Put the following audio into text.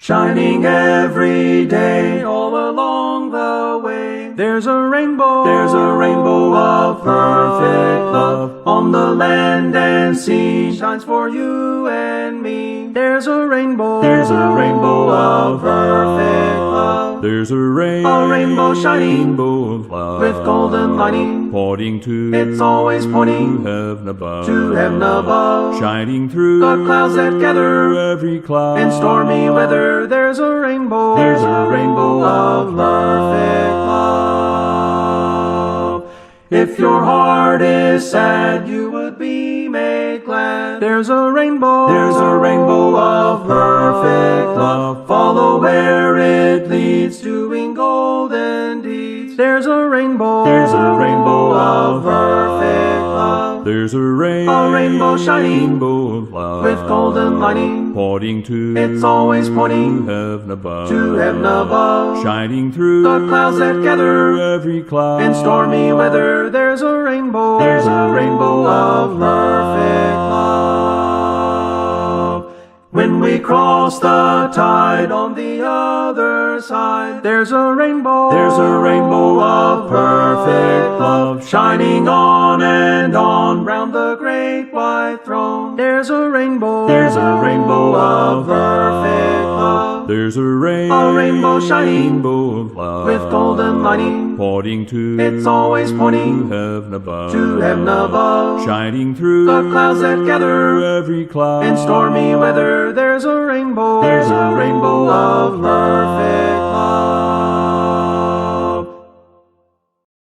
shining every day, all along the way. There's a rainbow of perfect love, on the land and sea, shines for you and me. There's a rainbow of perfect love. There's a rainbow shining of love, with golden lining, pointing to it's always pointing heaven above, to heaven above. shining through The clouds that gather every cloud. in stormy weather, there's a rainbow of perfect love. If your heart is sad, you would be made glad. There's a rainbow of perfect love. Follow where it leads, doing golden deeds. There's a rainbow of perfect love. There's a rainbow shining of love, with golden lining, pointing to it's always pointing heaven above, to heaven above. shining through The clouds that gather every cloud. in stormy weather, there's a rainbow of perfect love. When we cross the tide on the other side, there's a rainbow of perfect love, shining on and on round the great white throne. There's a rainbow of perfect love. There's a rainbow shining of love, with golden lining, pointing to it's always pointing heaven above, to heaven above. shining through The clouds that gather every cloud. in stormy weather, there's a rainbow of perfect love.